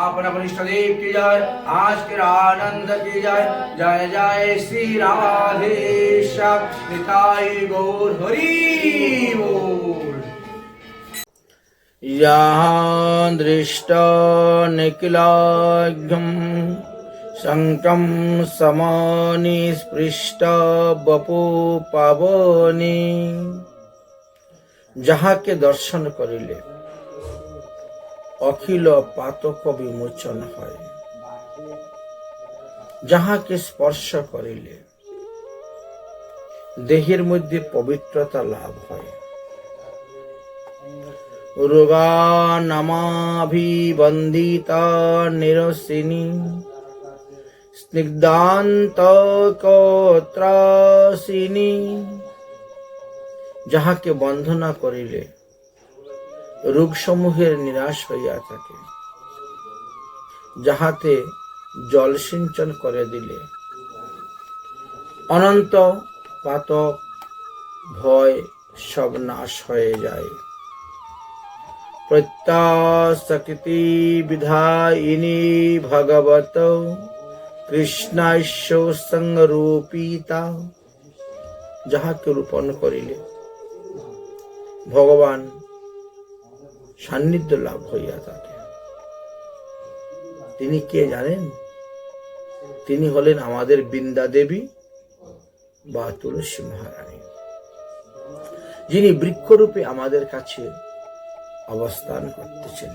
अपना इष्ट देव की जय, आज के आनंद की जय। जय जय श्री राधेश्याम निताई गौर हरि बोल। यहाँ दृष्ट निखिलाघ्यं शंकं समानि स्पृष्ट बपु पावनी। যাহাকে দর্শন করিলে অখিল পাতক বিমোচন হয়, যাহাকে স্পর্শ করিলে দেহের মধ্যে পবিত্রতা লাভ হয়। রোগা নামাভিবন্ধিতা নিরসিনী স্নিগ্ধান্ত কত্রাসিনী। যাহাকে বন্ধনা করিলে রোগ সমূহের নিরাশ হইয়া থাকে, যাহাতে জল সিঞ্চন করে দিলে অনন্ত পাতক ভয় সব নাশ হয়ে যায়। প্রত্যাশক্তি বিধায়িনী ভগবত কৃষ্ণাস্য সংরূপিতা। যাহাকে রূপণ করিলে ভগবান সান্নিধ্য লাভ হইয়া থাকে। তিনি কে জানেন? তিনি হলেন আমাদের বৃন্দা দেবী বা তুলসী মহারানী, যিনি বৃক্ষরূপে আমাদের কাছে অবস্থান করতেছেন।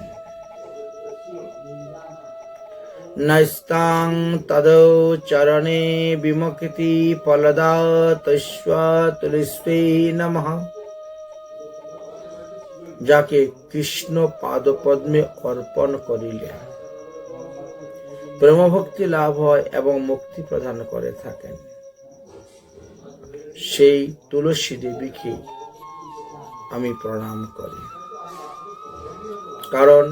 নস্তাং তদৌ চরণে বিমুক্তি ফলদা তস্যা তুলসী নমঃ। যাকে কৃষ্ণ পাদপদ্মে অর্পণ করিলে প্রেমভক্তি লাভ হয় এবং মুক্তি প্রদান করে থাকেন, সেই তুলসী দেবীকে আমি প্রণাম করি। কারণ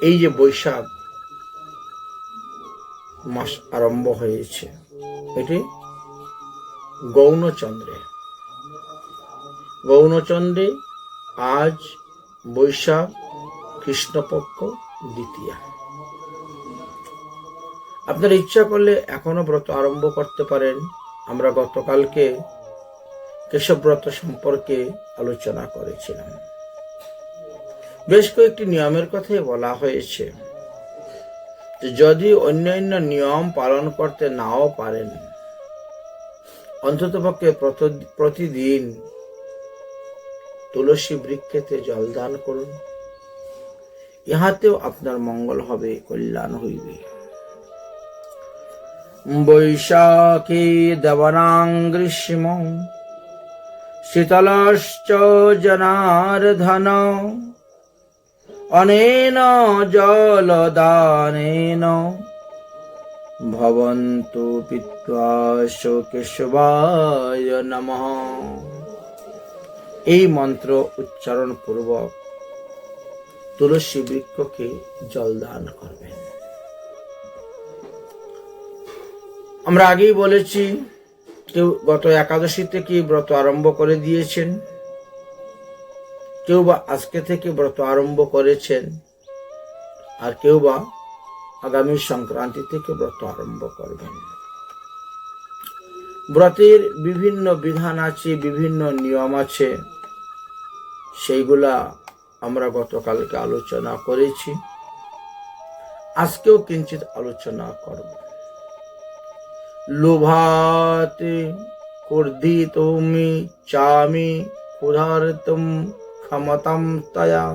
এই যে বৈশাখ মাস আরম্ভ হয়েছে, এটি গৌণচন্দ্রে আজ বৈশাখ কৃষ্ণপক্ষ দ্বিতীয়া। আপনারা ইচ্ছা করলে এখনো ব্রত আরম্ভ করতে পারেন। আমরা গতকালকে কেশব ব্রত সম্পর্কে আলোচনা করেছিলাম। বেশ কয়েকটি নিয়মের কথাই বলা হয়েছে। যদি অন্যান্য নিয়ম পালন করতে নাও পারেন, অন্ততপক্ষে প্রতিদিন তুলসী বৃক্ষেতে জল দান করুন। ইহাতেও আপনার মঙ্গল হবে, কল্যাণ হইবে। বৈশাখী দেবনাং গ্রীষ্ম শীতলশ্চ জনার্দন অনেন জলদানেন ভবন্তু পিত্বাশ কেশবায় নমঃ। এই মন্ত্র উচ্চারণ পূর্বক তুলসী বৃক্ষকে জল দান করবেন। আমরা আগেই বলেছি, কেউ গত একাদশী থেকে ব্রত আরম্ভ করে দিয়েছেন, কেউ বা আজকে থেকে ব্রত আরম্ভ করেছেন, আর কেউ বা আগামী সংক্রান্তি থেকে ব্রত আরম্ভ করবেন। ব্রতের বিভিন্ন বিধান আছে, বিভিন্ন নিয়ম আছে, সেইগুলা আমরা গতকালকে আলোচনা করেছি। আজকেও কিঞ্চিত আলোচনা করব। লোভাতে কুর্ধিতমি চামি ক্ষুধার্তম ক্ষমতাম তয়া।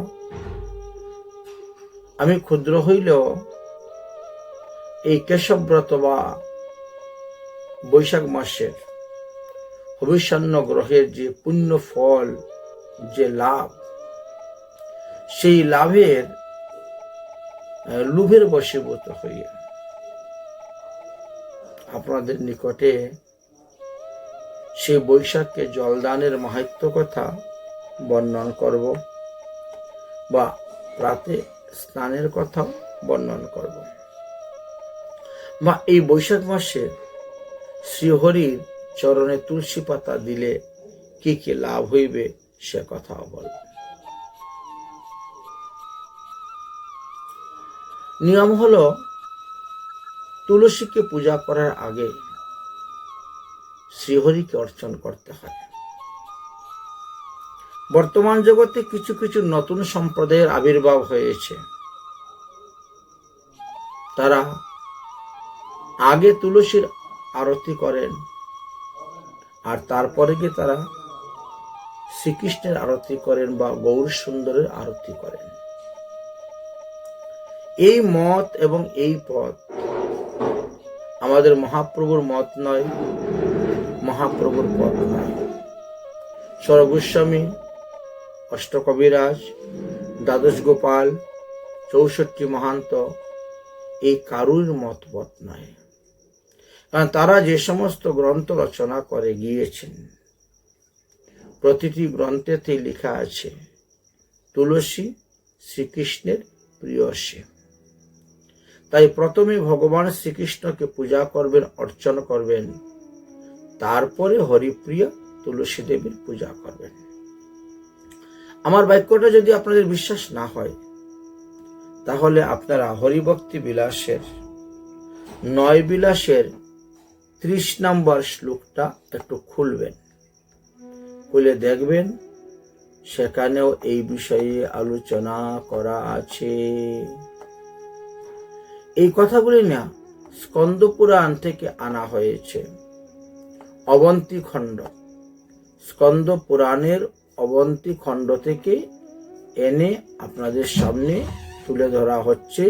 আমি ক্ষুদ্র হইলেও এই কেশবব্রত বা বৈশাখ মাসের হবিষ্যান্ন গ্রহের যে পুণ্য ফল, যে লাভ, সেই লাভের লোভের বশীভূত হইয়া আপনাদের নিকটে সেই বৈশাখকে জলদানের মাহাত্ম্য কথা বর্ণন করব, বা রাতে স্নানের কথা বর্ণন করব, বা এই বৈশাখ মাসে শ্রীহরির চরণে তুলসী পাতা দিলে কি কি লাভ হইবে সে কথাও বলব। নিয়ম হলো তুলসীকে পূজা করার আগে শ্রীহরিকে অর্চন করতে হয়। বর্তমান জগতে কিছু কিছু নতুন সম্প্রদায়ের আবির্ভাব হয়েছে। তারা আগে তুলসীর আরতি করেন আর তারপরে গিয়ে তারা শ্রীকৃষ্ণের আরতি করেন বা গৌর সুন্দরের আরতি করেন। এই মত এবং এই পথ আমাদের মহাপ্রভুর মত নয়, মহাপ্রভুর পথ নয়। স্বর গোস্বামী, অষ্টকবিরাজ, দ্বাদশ গোপাল, 64 মহান্ত এই কারুর মতপথ নয়। কারণ তারা যে সমস্ত গ্রন্থ রচনা করে গিয়েছেন, প্রতিটি গ্রন্থেতে লেখা আছে তুলসী শ্রীকৃষ্ণের প্রিয়সী। তাই প্রথমে ভগবান শ্রীকৃষ্ণকে পূজা করবেন, অর্চন করবেন, তারপরে হরিপ্রিয়া তুলসী দেবীর পূজা করবেন। আমার বাক্যটা যদি আপনাদের বিশ্বাস না হয়, তাহলে আপনারা হরিভক্তি বিলাসের 9 বিলাসের 30 নম্বর শ্লোকটা একটু খুলবেন, খুলে দেখবেন সেখানেও এই বিষয়ে আলোচনা করা আছে। এই কথাগুলি না স্কন্দ পুরাণ থেকে আনা হয়েছে, অবন্তী খণ্ড, স্কন্দ পুরাণের অবন্তী খণ্ড থেকে এনে আপনাদের সামনে তুলে ধরা হচ্ছে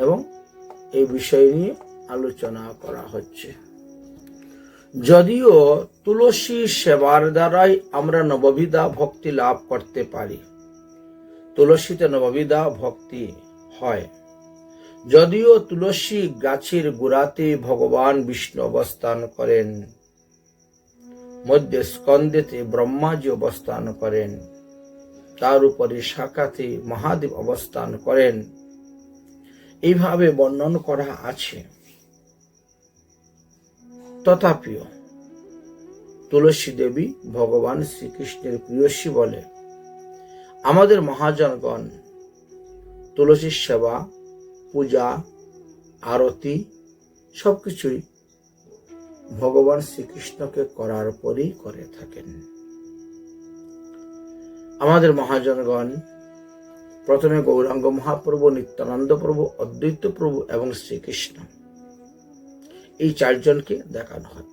এবং এই বিষয় নিয়ে আলোচনা করা হচ্ছে। যদিও তুলসী সেবার দ্বারাই আমরা নববিধা ভক্তি লাভ করতে পারি, তুলসীতে নববিধা ভক্তি হয়। যদিও তুলসী গাছের গোড়াতে ভগবান বিষ্ণু অবস্থান করেন, মধ্যে স্কন্দেতে ব্রহ্মাজি অবস্থান করেন, তার উপরে শাখাতে মহাদেব অবস্থান করেন, এইভাবে বর্ণন করা আছে। তথাপিও তুলসী দেবী ভগবান শ্রীকৃষ্ণের প্রিয়সী বলে আমাদের মহাজনগণ তুলসীর সেবা, পূজা, আরতি সবকিছুই ভগবান শ্রীকৃষ্ণকে করার পরেই করে থাকেন। আমাদের মহাজনগণ প্রথমে গৌরাঙ্গ মহাপ্রভু, নিত্যানন্দ প্রভু, অদ্বৈত প্রভু এবং শ্রীকৃষ্ণ, এই 4 জনকে দেখানো হয়।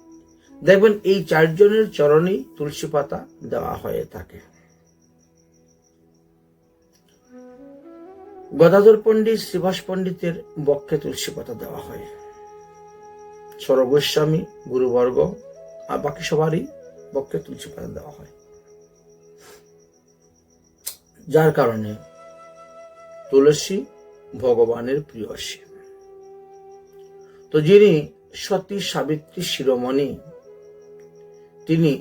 দেখবেন এই 4 জনের চরণেই তুলসী পাতা দেওয়া হয়ে থাকে। গদাধর পণ্ডিত, শ্রীভাস পণ্ডিতের বক্ষে তুলসী পাতা দেওয়া হয়, স্বর গোস্বামী, গুরুবর্গ আর বাকি সবারই বক্ষে তুলসী পাতা দেওয়া হয়। যার কারণে তুলসী ভগবানের প্রিয়সী। তো যিনি সতী সাবিত্রী শিরোমণি, তিনি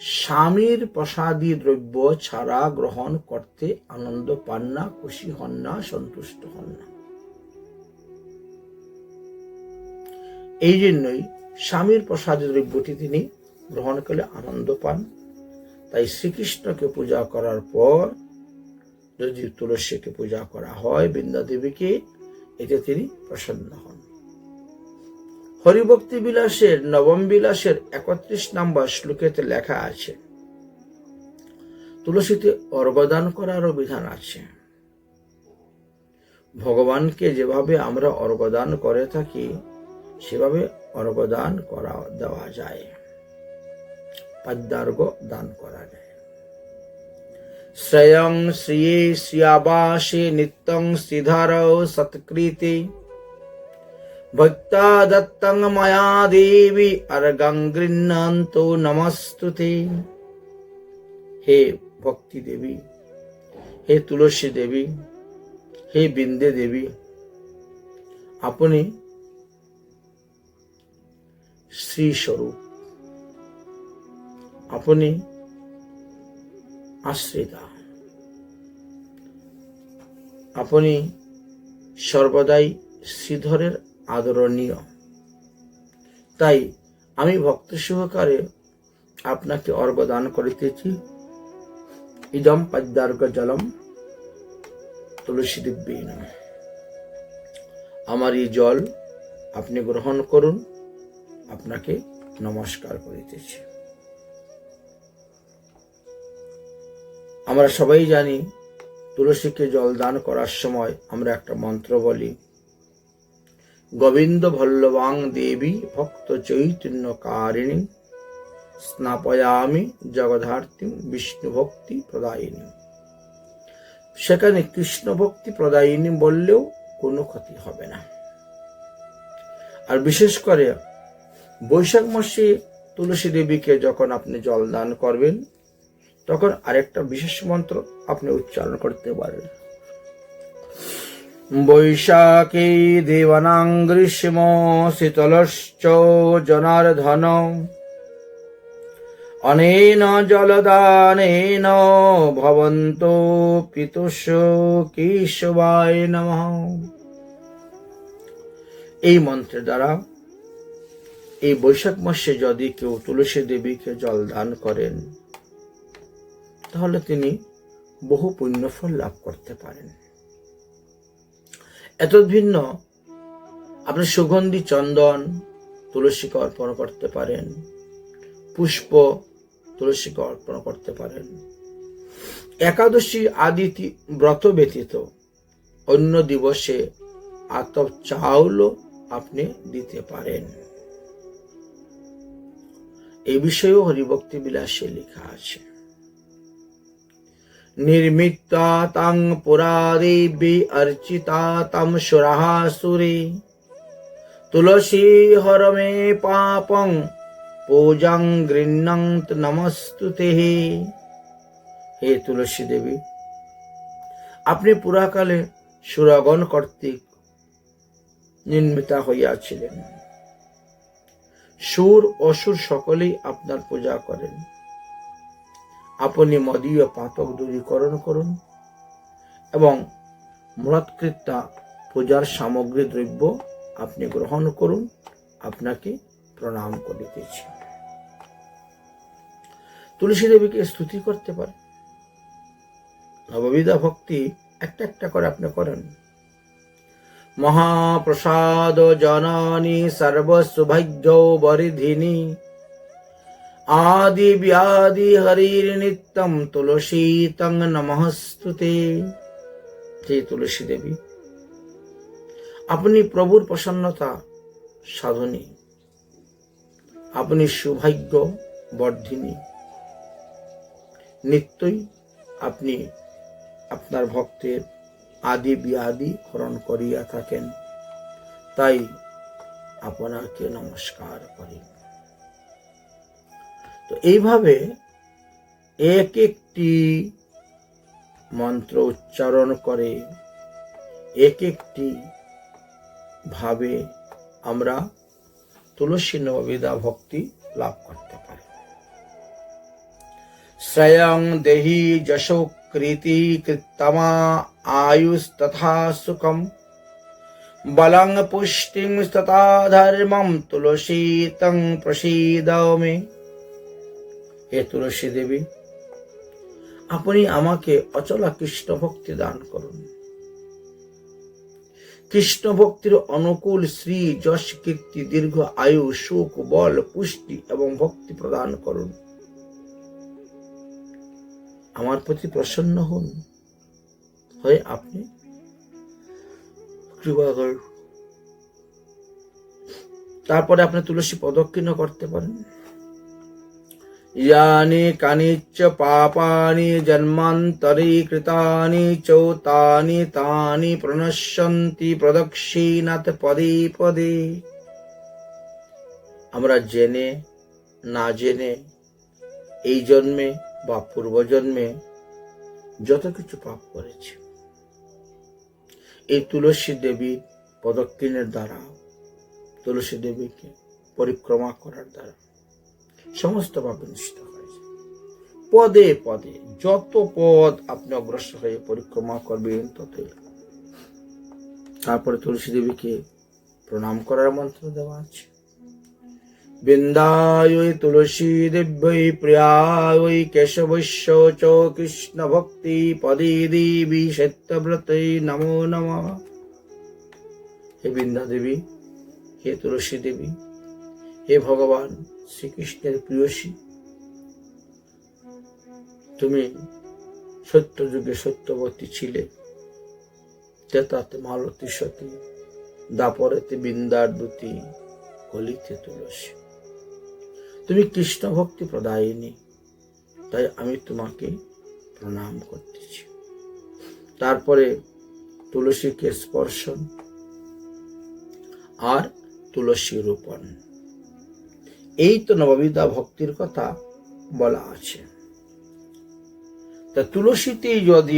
স্বামীর প্রসাদী দ্রব্য ছাড়া গ্রহণ করতে আনন্দ পান না, খুশি হন না, সন্তুষ্ট হন না। এই জন্যই স্বামীর প্রসাদী দ্রব্যটি তিনি গ্রহণ করলে আনন্দ পান। তাই শ্রীকৃষ্ণকে পূজা করার পর যদি তুলসীকে পূজা করা হয়, বৃন্দা দেবীকে, এতে তিনি প্রসন্ন হন। হরিভক্তি বিলাসের 9 বিলাসের 31 নম্বর শ্লোকেতে লেখা আছে তুলসীতে অর্ঘ্যদান করারও বিধান আছে। ভগবানকে যেভাবে আমরা অর্ঘ্যদান করে থাকি সেভাবে অর্ঘ্যদান করা দেওয়া যায়, পাদ্যার্ঘ্য দান করা যায়। শ্রেয়ং শ্রিয়ে শ্রিয়াবাসে নিত্যং শ্রীধরৌ সৎকৃতে ভক্তা দত্তং ময়া দেবী অর্ঘ্যং গৃহ্ণন্তু নমস্তুতে। হে ভক্তি দেবী, হে তুলসী দেবী, হে বৃন্দে দেবী, আপনি শ্রী স্বরূপ, আপনি আশ্রিতা, আপনি সর্বদাই শ্রীধরের আদরণীয়। তাই আমি ভক্তি সহকারে আপনাকে অর্ঘ্য দান করিতেছি। ইদম পাদ্যার্ঘ্য জলম তুলসী দিব্যে নমঃ। আমার এই জল আপনি গ্রহণ করুন, আপনাকে নমস্কার করিতেছি। আমরা সবাই জানি তুলসীকে জল দান করার সময় আমরা একটা মন্ত্র বলি, গোবিন্দ ভল্লবাং দেবী ভক্ত চৈতন্য কারিণী স্নাপয়ামি জগধার্থী বিষ্ণু ভক্তি প্রদায়িনী। সেখানে কৃষ্ণ ভক্তি প্রদায়িনী বললেও কোনো ক্ষতি হবে না। আর বিশেষ করে বৈশাখ মাসে তুলসী দেবীকে যখন আপনি জল দান করবেন, তখন আরেকটা বিশেষ মন্ত্র আপনি উচ্চারণ করতে পারেন। বৈশাখী দেবানাং গ্রীষ্ম শীতলশ্চ জনার্দন অনেন জলদানেন ভবন্তো পিতুষ কেশবায় নমঃ। এই মন্ত্রের দ্বারা এই বৈশাখ মাসে যদি কেউ তুলসী দেবীকে জল দান করেন, তাহলে তিনি বহু পুণ্যফল লাভ করতে পারেন। এত ভিন্ন আপনি সুগন্ধি চন্দন তুলসীকে অর্পণ করতে পারেন, পুষ্প তুলসীকে অর্পণ করতে পারেন। একাদশী আদি ব্রত ব্যতীত অন্য দিবসে আতপ চাউলও আপনি দিতে পারেন। এই বিষয়েও হরিভক্তি বিলাসে লেখা আছে। निर्मित्वा तं पुरा देवी अर्चिता तं सुरः सुरे तुलसी हर मे पापं पूजं गृह्णन्त नमस्तुते। হে তুলসী দেবী, আপনি পুরাকালে সুরগণ কর্তৃক নির্মিতা হইয়াছিলেন। সুর অসুর সকলেই আপনার পূজা করেন। আপনি মদীয় পাতক দূরীকরণ করুন এবং মূঢ়ৎকৃত্যা পূজার সামগ্রী দ্রব্য আপনি গ্রহণ করুন, আপনাকে প্রণাম করিতেছি। তুলসী দেবীকে স্তুতি করতে পারে। নববিধা ভক্তি একটা একটা করে আপনি করেন। মহাপ্রসাদ জননী সর্বসৌভাগ্য বরিধিনী आदि व्याधि हरिर नित्यम तुलसी तंग नमस्तुते। হে তুলসী দেবী, আপনি প্রভুর প্রসন্নতা সাধনী, আপনি সৌভাগ্য বর্ধিনী। নিত্যই আপনি আপনার ভক্তের আদি ব্যাধি হরণ করিয়া থাকেন, তাই আপনাকে নমস্কার করি। তো এইভাবে এক একটি মন্ত্র উচ্চারণ করে এক একটি ভাবে আমরা তুলসী নববিধা ভক্তি লাভ করতে পারি। শ্রেয়ং দেহি যশো কৃতি কৃত্তমা আয়ুস তথা সুখম বলং পুষ্টিং তথা ধর্মম তুলসী তং প্রসীদ মে। হে তুলসী দেবী, আপনি আমাকে অচলা কৃষ্ণ ভক্তি দান করুন। কৃষ্ণ ভক্তির অনুকূল শ্রী যশ কীর্তি দীর্ঘ আয়ু সুখ বল পুষ্টি এবং ভক্তি প্রদান করুন। আমার প্রতি প্রসন্ন হন, হয়ে আপনি কৃপা করুন। তারপরে আপনি তুলসী প্রদক্ষিণ করতে পারেন। यानि कानिच पापानि जन्मान्तरे कृतानि च तानि तानि प्रणश्यन्ति प्रदक्षिणात् पदे पदे। আমরা জেনে না জেনে এই জন্মে বা পূর্বজন্মে যত কিছু পাপ করেছি, এই তুলসী দেবীর প্রদক্ষিণের দ্বারা, তুলসী দেবীকে পরিক্রমা করার দ্বারা সমস্ত পাপ নষ্ট হয়ে যায়। পদে পদে যত পদ আপনি অগ্রসর হয়ে পরিক্রমা করবেন ততই। তারপরে তুলসী দেবীকে প্রণাম করার মন্ত্র দেওয়া আছে। বৃন্দায় তুলসী দেব্যৈ প্রিয়ায় কেশবস্য চ কৃষ্ণ ভক্তি পদে দেবী সত্যব্রতৈ নমো নমঃ। হে বৃন্দা দেবী, হে তুলসী দেবী, হে ভগবান শ্রীকৃষ্ণের প্রিয়সী, তুমি সত্য যুগে সত্যবতী ছিলে, তেতাতে মালতী সতী, দাপরেতে বৃন্দার দূতী, কলিতে তুলসী। তুমি কৃষ্ণ ভক্তি প্রদায়িনী, তাই আমি তোমাকে প্রণাম করতেছি। তারপরে তুলসীকে স্পর্শন আর তুলসী রোপণ, এই তো নববিধা ভক্তির কথা বলা আছে। তা তুলসীতে যদি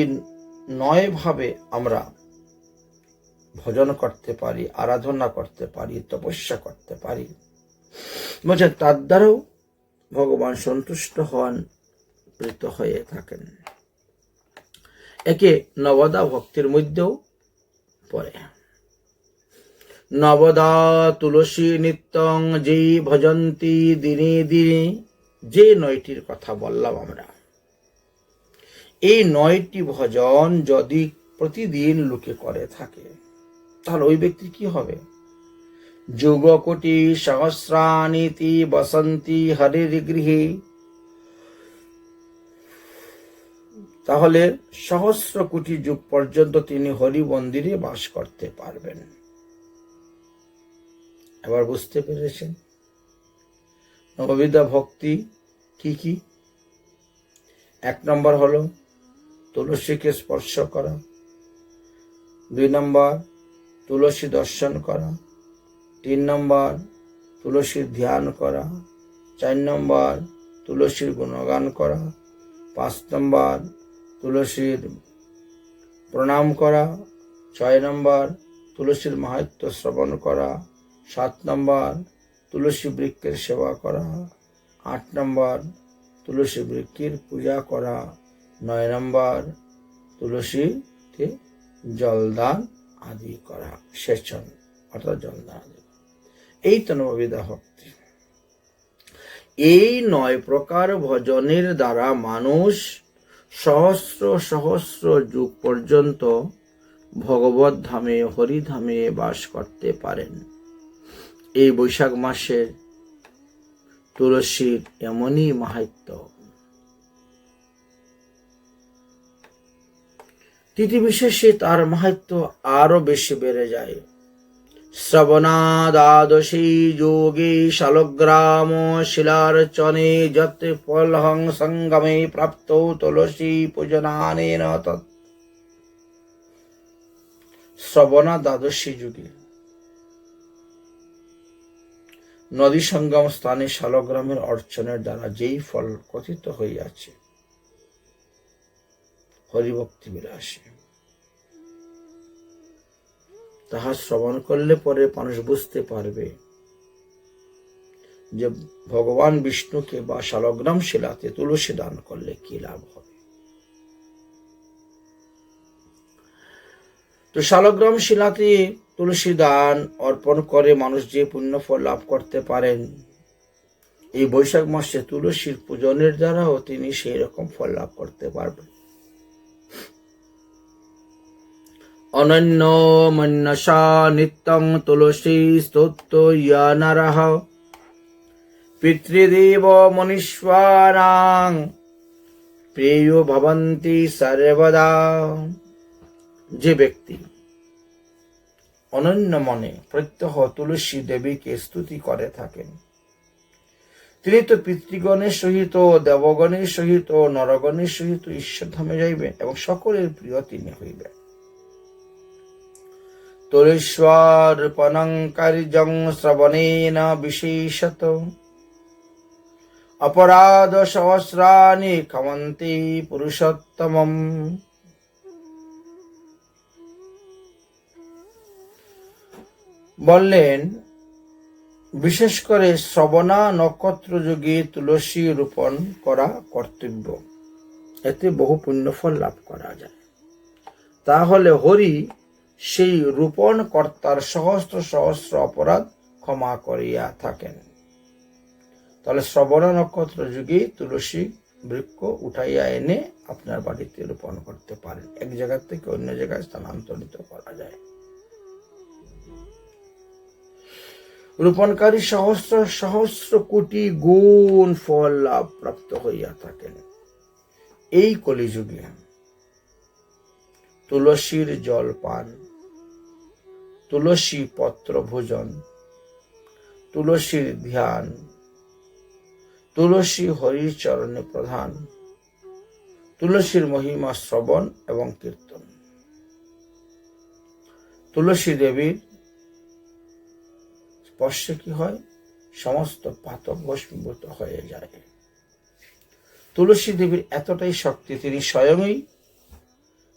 নয় ভাবে আমরা ভজন করতে পারি, আরাধনা করতে পারি, তপস্যা করতে পারি, বলছেন তার দ্বারাও ভগবান সন্তুষ্ট হন, প্রীত হয়ে থাকেন। একে নবদা ভক্তির মধ্যেও পড়ে। নবদা তুলসী নিত্যং যেই ভজন্তি দিনে দিনে, যে 9টির কথা বললাম আমরা, এই 9টি ভজন যদি প্রতিদিন লোকে করে থাকে, তাহলে ওই ব্যক্তি কি হবে? যুগ কোটি সহস্রানীতি বসন্তি হরির গৃহে, তাহলে সহস্র কোটি যুগ পর্যন্ত তিনি হরি মন্দিরে বাস করতে পারবেন। এবার বুঝতে পেরেছেন নববিধা ভক্তি কি কি? 1 নম্বর হলো তুলসীকে স্পর্শ করা, 2 নম্বর তুলসী দর্শন করা, 3 নম্বর তুলসীর ধ্যান করা, 4 নম্বর তুলসীর গুণগান করা, 5 নম্বর তুলসীর প্রণাম করা, 6 নম্বর তুলসীর মাহাত্ম্য শ্রবণ করা, 7 নম্বর তুলসী বৃক্ষের সেবা করা, 8 নম্বর তুলসী বৃক্ষের পূজা করা, 9 নম্বর তুলসীতে জলদান আদি করা, সেচন অর্থাৎ জলদান আদি। এই তো নববিধা ভক্তি। এই 9 প্রকার ভজনের দ্বারা মানুষ সহস্র সহস্র যুগ পর্যন্ত ভগবত ধামে হরিধামে বাস করতে পারেন। এই বৈশাখ মাসের তুলসীর এমনই মাহাত্ম্য। তিথি বিশেষে তার মাহাত্ম্য আরো বেশি বেড়ে যায়। শ্রবণাদ্বাদশী যোগে শালগ্রাম শিলার্চনে যত ফলহং সঙ্গমে প্রাপ্ত তুলসী পূজনানেন তৎ। শ্রবণাদ্বাদশী যুগে নদী সঙ্গম স্থানে শালগ্রামের অর্চনের দ্বারা যেই ফল কথিত হইয়াছে, হরিভক্তি বিলাসী, তাহা শ্রবণ করলে পরে মানুষ বুঝতে পারবে যে ভগবান বিষ্ণুকে বা শালগ্রাম শিলাতে তুলসী দান করলে কি লাভ হবে। তো শালগ্রাম শিলাতে তুলসী দান অর্পণ করে মানুষ যে পুণ্য ফল লাভ করতে পারেন, এই বৈশাখ মাসে তুলসীর পূজনের দ্বারাও তিনি সেই রকম ফল লাভ করতে পারবেন। অনন্য মন্যসা নিত্যং তুলসী স্তোত্র ইয়া নরঃ পিতৃদেব মনীশ্বরাং প্রেয় ভবন্তি সর্বদা। যে ব্যক্তি অনন্য মনে প্রত্যহ তুলসী দেবীকে স্তুতি করে থাকেন, তিনি তো পিতৃগণের সহিত, দেবগণের সহিত, নরগণের সহিত ঈশ্বরধামে যাইবেন এবং সকলের প্রিয় তিনি হইবেন। তুলস্যার্পণং কার্যং শ্রবণেন বিশেষত অপরাধ সহস্রাণি ক্ষমন্তি পুরুষোত্তমম। বললেন, বিশেষ করে শ্রবণা নক্ষত্র যুগে তুলসী রোপণ করা কর্তব্য, এতে বহু পুণ্যফল লাভ করা যায়। তাহলে হরি সেই রোপণ কর্তার সহস্র সহস্র অপরাধ ক্ষমা করিয়া থাকেন। তাহলে শ্রবণা নক্ষত্র যুগে তুলসী বৃক্ষ উঠাইয়া এনে আপনার বাড়িতে রোপণ করতে পারেন, এক জায়গা থেকে অন্য জায়গায় স্থানান্তরিত করা যায়। রোপণকারী সহস্র সহস্র কোটি গুণ ফল লাভ প্রাপ্ত হইয়া থাকেন। এই কলিযুগে তুলসীর জল পান, তুলসী পত্র ভোজন, তুলসীর ধ্যান, তুলসী হরির চরণে প্রধান, তুলসীর মহিমা শ্রবণ এবং কীর্তন। তুলসী দেবীর স্পর্শে কি হয়? সমস্ত পাতক ভস্মীভূত হয়ে যায়। তুলসী দেবীর এতটাই শক্তি, তিনি স্বয়ংই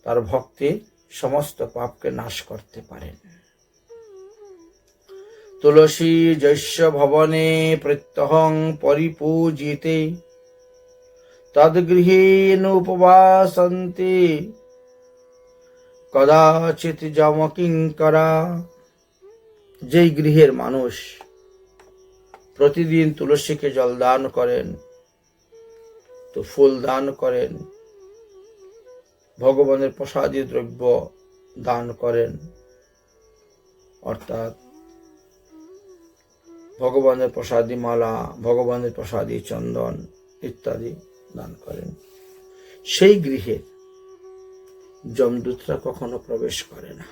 তার ভক্তের সমস্ত পাপকে নাশ করতে পারেন। তুলসী যস্য ভবনে প্রত্যহং পরিপূজিতে তদ্গৃহেন উপবাসন্তে কদাচিৎ যমকিঙ্করা। যেই গৃহের মানুষ প্রতিদিন তুলসীকে জল দান করেন, তো ফুল দান করেন, ভগবানের প্রসাদী দ্রব্য দান করেন, অর্থাৎ ভগবানের প্রসাদী মালা, ভগবানের প্রসাদী চন্দন ইত্যাদি দান করেন, সেই গৃহে যমদূতরা কখনো প্রবেশ করে না।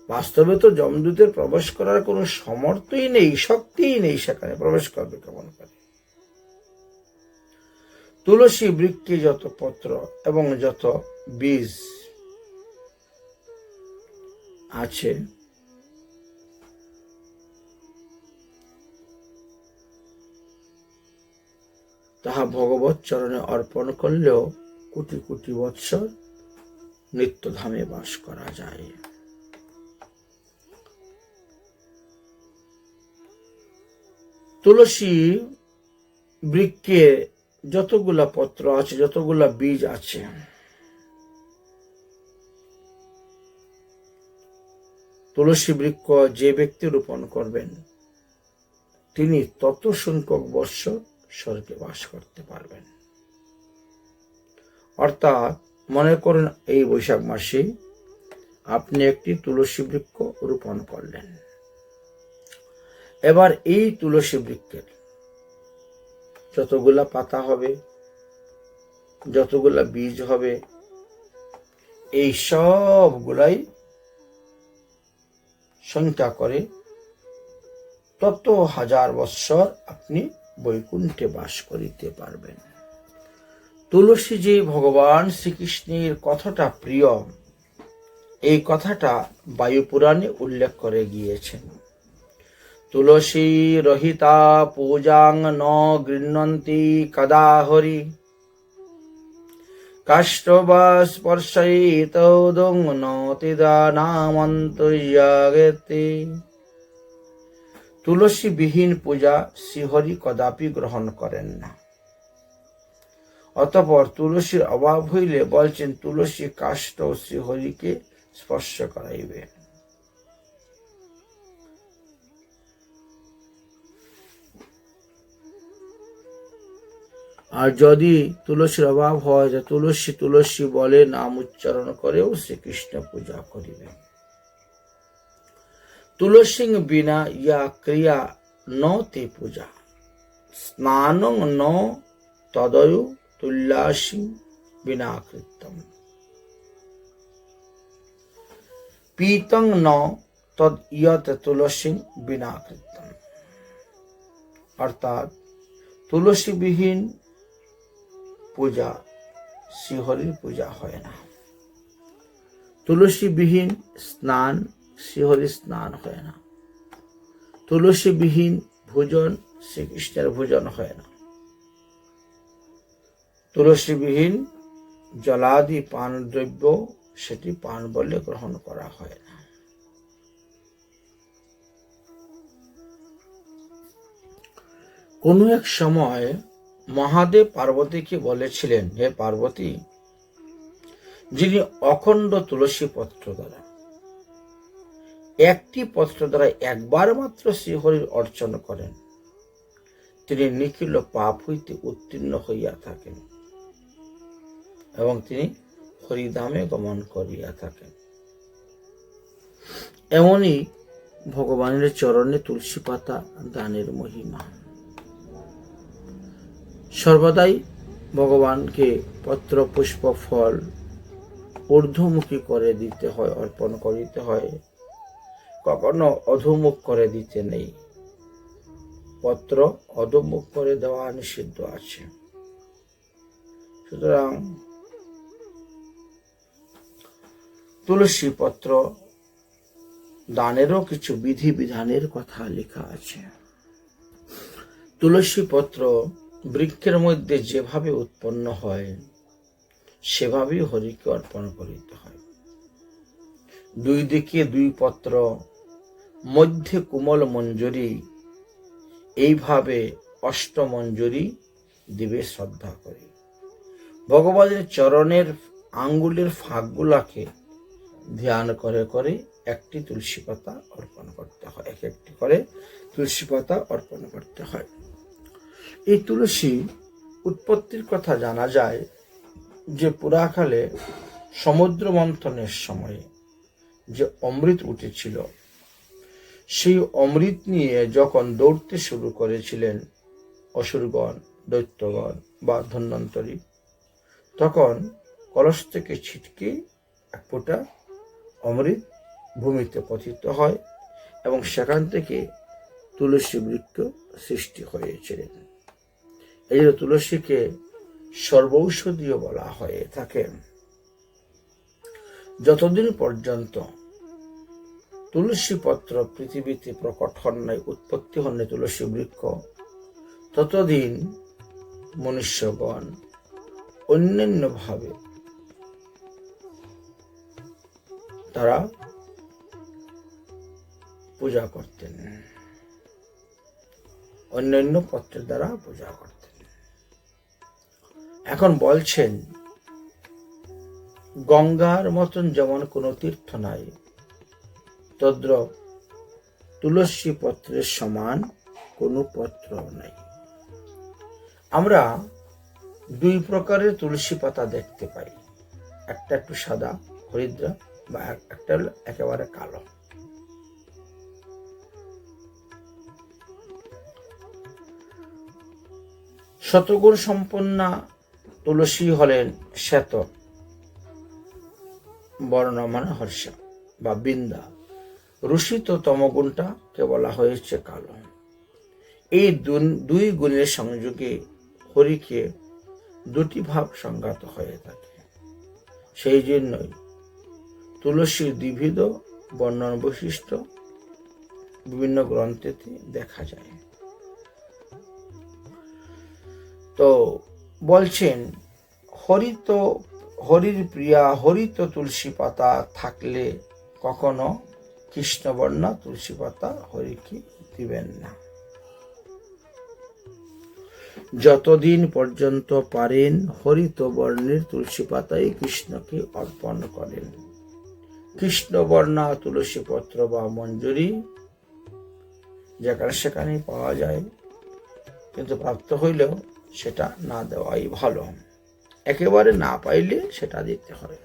বাস্তবে তো যমদূতের প্রবেশ করার কোনো সামর্থ্যই নেই, শক্তিই নেই, সেখানে প্রবেশ করবে কেমন করে? তুলসী বৃক্ষে যত পত্র এবং যত বীজ আছে, তাহা ভগবৎ চরণে অর্পণ করলেও কোটি কোটি বৎসর নিত্যধামে বাস করা যায়। তুলসী বৃক্ষে যতগুলা পত্র আছে, যতগুলা বীজ আছে, তুলসী বৃক্ষ যে ব্যক্তি রোপণ করবেন তিনি তত সংখ্যক বৎসর স্বর্গে বাস করতে পারবেন। অর্থাৎ মনে করুন এই বৈশাখ মাসে আপনি একটি তুলসী বৃক্ষ রোপণ করলেন। এবার এই তুলসী বৃক্ষের যতগুলা পাতা হবে, যতগুলা বীজ হবে, এই সবগুলাই সংখ্যা করে তত হাজার বৎসর আপনি বৈকুণ্ঠে বাস করিতে পারবেন। তুলসী যে ভগবান শ্রীকৃষ্ণের কথাটা প্রিয়, এই কথাটা বায়ু পুরাণে উল্লেখ করে গিয়েছেন। তুলসী রহিতা পূজাং ন গৃহ্ণন্তি কদা হরি কাষ্ঠবা স্পর্শয়িতৌদং নতিদানামন্তর্যাগতি। তুলসী বিহীন পূজা শ্রীহরি কদাপি গ্রহণ করেন না। অতঃপর তুলসীর অভাব হইলে বলছেন তুলসী কাষ্ঠ শ্রীহরিকে স্পর্শ করাইবে। আর যদি তুলসীর অভাব হয়, যে তুলসী তুলসী বলে নাম উচ্চারণ করেও শ্রীকৃষ্ণ পূজা করিবে। তুলসী বিনা ইয়া ক্রিয়া ন তে পূজা স্নানং ন তদয়ু তুল্যাসী বিনা কৃত্যম পীতং ন তদ ইয়ত তুলসী বিনা কৃত্যম। অর্থাৎ তুলসী বিহীন পূজা শ্রীহরির পূজা হয় না। তুলসী বিহীন স্নান শ্রীহরির স্নান হয় না। তুলসী বিহীন ভোজন শ্রীকৃষ্ণের ভোজন হয় না। তুলসী বিহীন জলাদি পান দ্রব্য সেটি পান বলে গ্রহণ করা হয় না। কোনো এক সময় মহাদেব পার্বতীকে বলেছিলেন, হে পার্বতী, যিনি অখণ্ড তুলসী পত্র দ্বারা, একটি পত্র দ্বারা একবার মাত্র শ্রীহরির অর্চন করেন, তিনি নিখিল পাপ হইতে উত্তীর্ণ হইয়া থাকেন এবং তিনি হরিধামে গমন করিয়া থাকেন। এমনই ভগবানের চরণে তুলসী পাতা দানের মহিমা। সর্বদাই ভগবানকে পত্র পুষ্প ফল ঊর্ধ্বমুখী করে দিতে হয়, অর্পণ করিতে হয়, কখনো অধোমুখ করে দিতে নেই। পত্র অধোমুখ করে দেওয়া নিষিদ্ধ আছে। সুতরাং তুলসী পত্র দানেরও কিছু বিধি বিধানের কথা লেখা আছে। তুলসী পত্র বৃক্ষের মধ্যে যেভাবে উৎপন্ন হয় সেভাবেই হরিকে অর্পণ করিতে হয়। দুই দিকে দুই পত্র, মধ্যে কোমল মঞ্জরি, এইভাবে অষ্টমঞ্জরি দিবে শ্রদ্ধা করে। ভগবানের চরণের আঙ্গুলের ফাঁকগুলাকে ধ্যান করে করে একটি তুলসী পাতা অর্পণ করতে হয়, এক একটি করে তুলসী পাতা অর্পণ করতে হয়। এই তুলসী উৎপত্তির কথা জানা যায় যে পুরাকালে সমুদ্র মন্থনের সময়ে যে অমৃত উঠেছিল, সেই অমৃত নিয়ে যখন দৌড়তে শুরু করেছিলেন অসুরগণ, দৈত্যগণ বা ধন্বন্তরী, তখন কলস থেকে ছিটকে এক ফোঁটা অমৃত ভূমিতে পতিত হয় এবং সেখান থেকে তুলসী বৃক্ষ সৃষ্টি হয়েছিলেন। এই জন্য তুলসীকে সর্বৌষধীয় বলা হয়ে থাকে। যতদিন পর্যন্ত তুলসী পত্র পৃথিবীতে প্রকট হন নাই, উৎপত্তি হন নাই তুলসী বৃক্ষ, ততদিন মনুষ্যগণ অন্যান্য ভাবে তারা পূজা করতেন, অন্যান্য পত্রের দ্বারা পূজা করতেন। এখন বলছেন গঙ্গার মতন যেমন কোনো তীর্থ নাই, তদ্রূপ তুলসী পত্রের সমান কোনো পত্র নাই। আমরা দুই প্রকারের তুলসী পাতা দেখতে পাই, একটা একটু সাদা হরিদ্রা বা একটা একেবারে কালো। শতগুণ সম্পন্না তুলসী হলেন শ্বেত বর্ণ, মানে হর্ষা বা বৃন্দা। রুষিত তমগুণটাকে বলা হয়েছে কালো। এই দুই গুণের সংযোগে হরিকে দুটি ভাব সংঘাত হয়ে থাকে। সেই জন্যই তুলসীর দ্বিবিধ বর্ণন বৈশিষ্ট্য বিভিন্ন গ্রন্থেতে দেখা যায়। তো বলছেন হরির প্রিয়া হরিত তুলসী পাতা থাকলে কখনো কৃষ্ণবর্ণ তুলসী পাতা হরিকে দিবেন না। যতদিন পর্যন্ত পারেন হরিত বর্ণের তুলসী পাতাই কৃষ্ণকে অর্পণ করেন। কৃষ্ণবর্ণা তুলসী পত্র বা মঞ্জুরি যেখানে সেখানে পাওয়া যায়, কিন্তু প্রাপ্ত হইলেও সেটা না দেওয়াই ভালো। একেবারে না পাইলে সেটা দিতে হয়।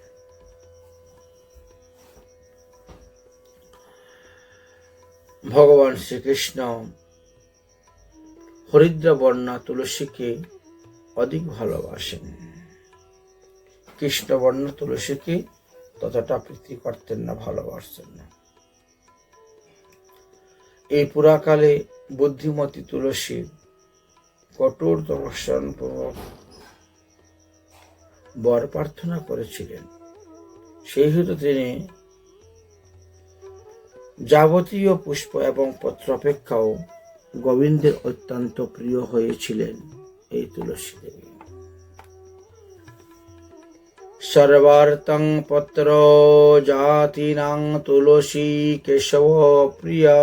ভগবান শ্রীকৃষ্ণ হরিদ্রা বর্ণা তুলসীকে অধিক ভালোবাসেন, কৃষ্ণবর্ণ তুলসীকে ততটা প্রীতি করতেন না, ভালোবাসতেন না। এই পুরাকালে বুদ্ধিমতী তুলসী কঠোর তপস্যার পূর্বক বর প্রার্থনা করেছিলেন। সেই হেতু তিনি যাবতীয় পুষ্প এবং পত্র অপেক্ষাও গোবিন্দের অত্যন্ত প্রিয় হয়েছিলেন এই তুলসী দেবী। সর্বার্থং পত্র জাতিনাং তুলসী কেশব প্রিয়া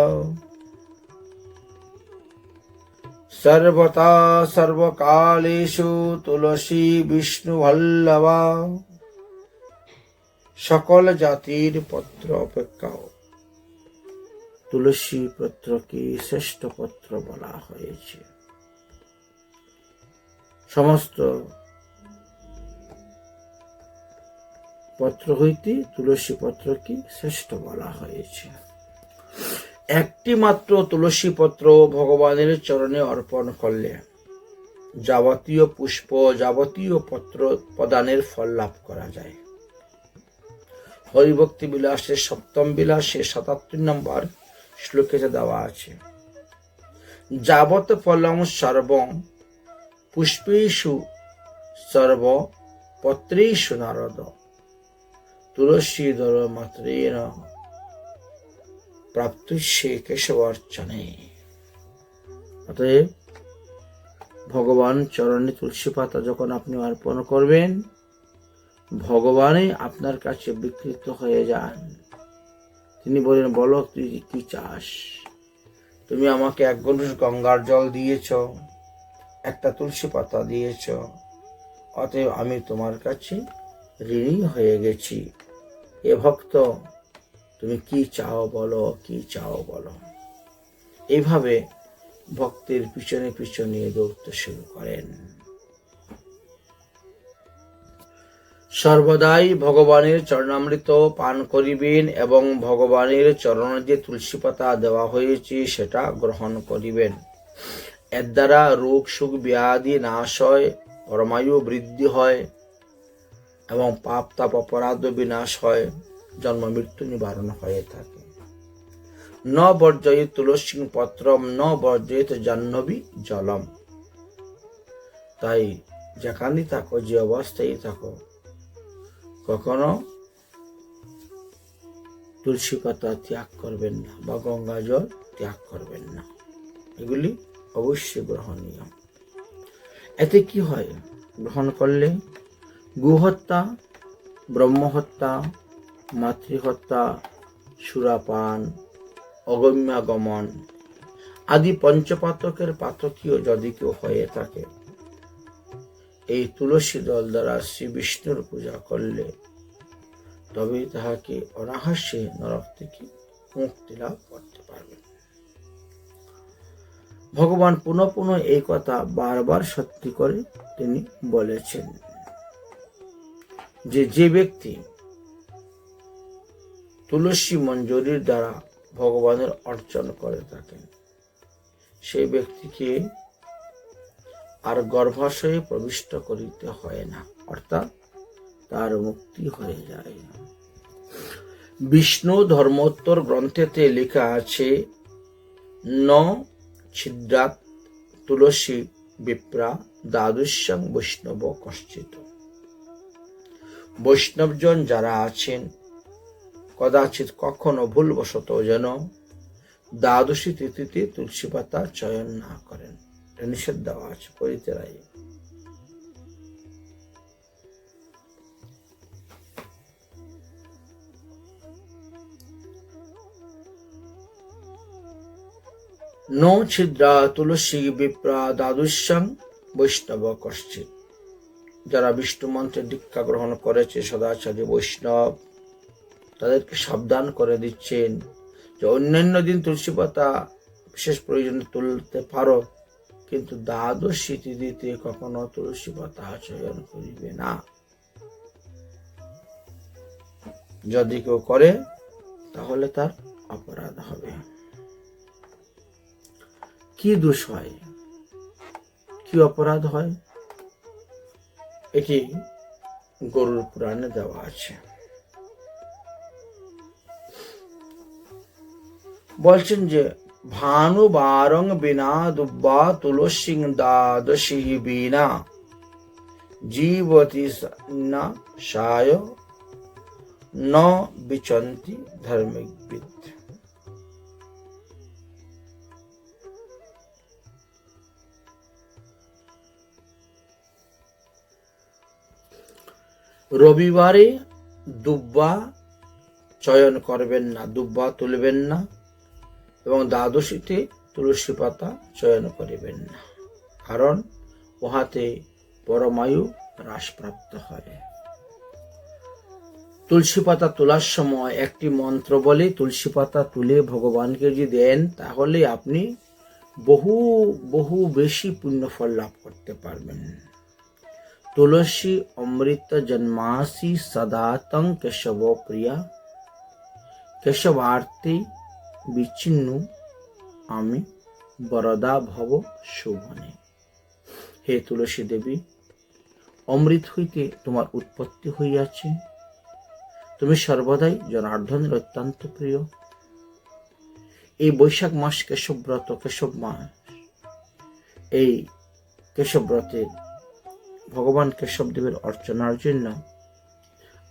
সর্বতা সর্বকালেষু তুলসী বিষ্ণু বল্লভা। সকল জাতির পত্র অপেক্ষাও তুলসী পত্রকে শ্রেষ্ঠ পত্র বলা হয়েছে। সমস্ত পত্র হইতে তুলসী পত্রকে শ্রেষ্ঠ বলা হয়েছে। একটি মাত্র তুলসী পত্র ভগবানের চরণে অর্পণ করলে যাবতীয় পুষ্প, যাবতীয় পত্র প্রদানের ফল লাভ করা যায়। হরিভক্তি বিলাসের সপ্তম বিলাসে ৭৭ নম্বর শ্লোকেতে দেওয়া আছে, যাবত ফলং সর্বং পুষ্পেষু সর্ব পত্রেষু নারদ তুলসীদল মাত্রেণ প্রাপ্তুষ্যে কেশবার্চনে। অতএব ভগবান চরণে তুলসী পাতা যখন আপনি অর্পণ করবেন, ভগবানই আপনার কাছে বিকৃত হয়ে যান। তিনি বলেন, বলো তুই কি চাস? তুমি আমাকে 1 গলুস গঙ্গার জল দিয়েছ, একটা তুলসী পাতা দিয়েছ, অতএব আমি তোমার কাছে ঋণী হয়ে গেছি। এ ভক্ত, তুমি কি চাও বলো, কি চাও বলো। এইভাবে ভক্তের পিছনে পিছনে দৌড়তে শুরু করেন। সর্বদাই ভগবানের চরণামৃত পান করিবেন এবং ভগবানের চরণে যে তুলসী পাতা দেওয়া হয়েছে সেটা গ্রহণ করিবেন। এর দ্বারা রোগ সুখ ব্যাধি নাশ হয়, পরমায়ু বৃদ্ধি হয় এবং পাপ তাপ অপরাধ বিনাশ হয়, জন্ম মৃত্যু নিবারণ হয়ে থাকে। ন বর্জয়িত তুলসী পত্রম ন বর্জয়িত জাহ্নবী জলম। তাই যেখানেই থাকো, যে অবস্থায় থাকো, কখনো তুলসী পাতা ত্যাগ করবেন না বা গঙ্গা জল ত্যাগ করবেন না। এগুলি অবশ্যই গ্রহণীয়। এতে কি হয়? গ্রহণ করলে গোহত্যা, ব্রহ্মহত্যা, মাতৃহত্যা, সুরাপান, অগম্যাগমন আদি পঞ্চপাতকের পাতকীয় যদি কেউ হয়ে থাকে, এই তুলসী দল দ্বারা শ্রী বিষ্ণুর পূজা করলে তবে তাহাকে অনাহাস্যে নরক থেকে মুক্তি লাভ করতে পারবে। ভগবান পুনঃ পুনঃ এই কথা বারবার সত্যি করে তিনি বলেছেন যে, যে ব্যক্তি তুলসী মঞ্জুরির দ্বারা ভগবানের অর্চন করে থাকেন, সেই ব্যক্তিকে আর গর্ভাশয়ে প্রবিষ্ট করিতে হয় না, অর্থাৎ তার মুক্তি হয়ে যায়। বিষ্ণু ধর্মোত্তর গ্রন্থেতে লেখা আছে, ন ছিদ্রাত তুলসী বিপ্রা দ্বাদশং বৈষ্ণব কশ্চিৎ। বৈষ্ণবজন যারা আছেন, কদাচিৎ কখনো ভুলবশত যেন দ্বাদশী তিথিতে তুলসী পাতা চয়ন না করেন। নিষেধ দেওয়া আছে, করিতে নাই। ন ছিদ্রা তুলসী বিপ্রা দ্বাদশং বৈষ্ণব কশ্চিৎ। যারা বিষ্ণু মন্ত্রের দীক্ষা গ্রহণ করেছে, সদাচারী বৈষ্ণব, তাদেরকে সাবধান করে দিচ্ছেন যে অন্যান্য দিন তুলসী পাতা বিশেষ প্রয়োজনে তুলতে পারো, কিন্তু দ্বাদশী তিথিতে কখনো তুলসী পাতা চয়ন করিবে না। যদি কেউ করে তাহলে তার অপরাধ হবে। কি দোষ হয়, কি অপরাধ হয়, এটি গরুর পুরাণে দেওয়া আছে। বলছেন যে, ভানু বারং বিনা দুব্বা তুলসী দ্বাদশী বিনা জীবতি না সায় ন বিচন্তি ধর্মিকবিদ। রবিবারে দুব্বা চয়ন করবেন না, দুব্বা তুলবেন না, এবং দ্বাদশীতে তুলসী পাতা চয়ন করিবেন না, কারণ উহাতে পরমায়ু হ্রাসপ্রাপ্ত হয়। তুলসী পাতা তোলার সময় একটি মন্ত্র বলে তুলসী পাতা তুলে ভগবানকে যদি দেন, তাহলে আপনি বহু বহু বেশি পুণ্যফল লাভ করতে পারবেন। তুলসী অমৃত জন্মাসি সদাতং কেশব প্রিয়া কেশবার্তি বিচ্ছিন্ন আমি বরদা ভব শোভনে। হে তুলসী দেবী, অমৃত হইতে তোমার উৎপত্তি হইয়াছে। তুমি সর্বদাই জনার্দনের অত্যন্ত প্রিয়। এই বৈশাখ মাস কেশবব্রত, কেশব মাস, এই কেশবব্রতে ভগবান কেশবদেবের অর্চনার জন্য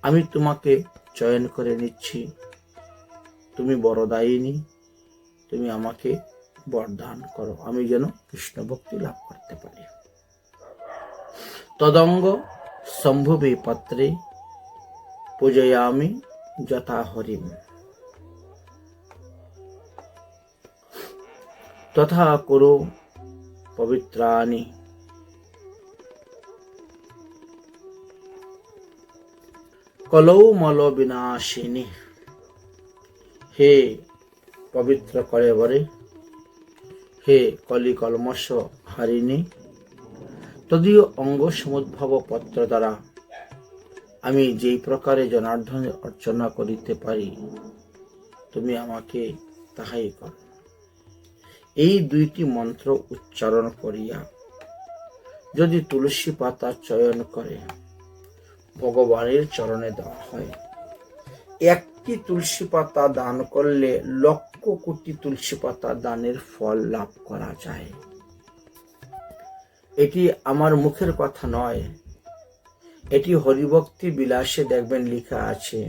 আমি তোমাকে চয়ন করে নিচ্ছি। তুমি বরদায়িনী, তুমি আমাকে বরদান করো, আমি যেন কৃষ্ণ ভক্তি লাভ করতে পারি। তদঙ্গ সম্ভবে পাত্রে পূজয়ামি যথা হরিম, তথা কুরু পবিত্রানি। কলৌ মল বিনাশিনী। হে পবিত্র করে বরে, হে কলি কলমশ হারিণী, তদীয় অঙ্গ সমুদ্ভব পত্র দ্বারা আমি যেই প্রকারে জনার্দনের অর্চনা করিতে পারি, তুমি আমাকে তাহাই কর। এই দুইটি মন্ত্র উচ্চারণ করিয়া যদি তুলসী পাতা চয়ন করে ভগবানের চরণে দেওয়া হয়, একটি তুলসী পাতা দান করলে লক্ষ কোটি তুলসী পাতা দানের ফল লাভ করা যায়। এটি আমার মুখের কথা নয়, এটি হরিভক্তি বিলাসে দেখবেন লেখা আছে,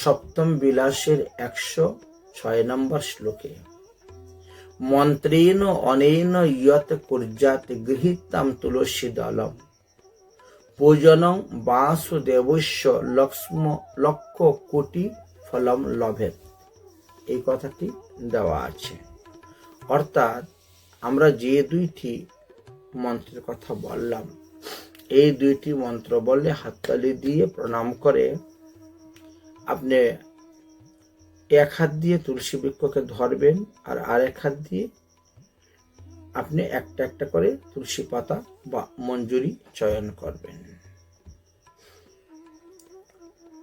সপ্তম বিলাসের 106 নম্বর শ্লোকে। মন্ত্রেণ অনেন ইয়ত কুর্যাত গৃহীতাম তুলসী দলম পূজনং বাসুদেবস্য লক্ষ কোটি ফলম লভেত। এই কথাটি দেওয়া আছে। অর্থাৎ আমরা যে দুইটি মন্ত্রের কথা বললাম, এই দুইটি মন্ত্র বললে হাততালি দিয়ে প্রণাম করে আপনি এক হাত দিয়ে তুলসী বৃক্ষকে ধরবেন আর আরেক হাত দিয়ে আপনি একটা একটা করে তুলসী পাতা বা মঞ্জুরি চয়ন করবেন।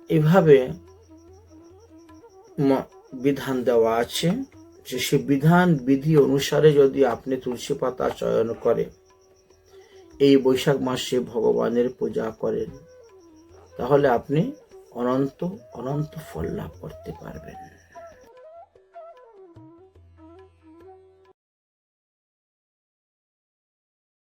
এভাবে বিধান দেওয়া আছে যে সে বিধান বিধি অনুসারে যদি আপনি তুলসী পাতা চয়ন করে এই বৈশাখ মাসে ভগবানের পূজা করেন, তাহলে আপনি অনন্ত অনন্ত ফল লাভ করতে পারবেন।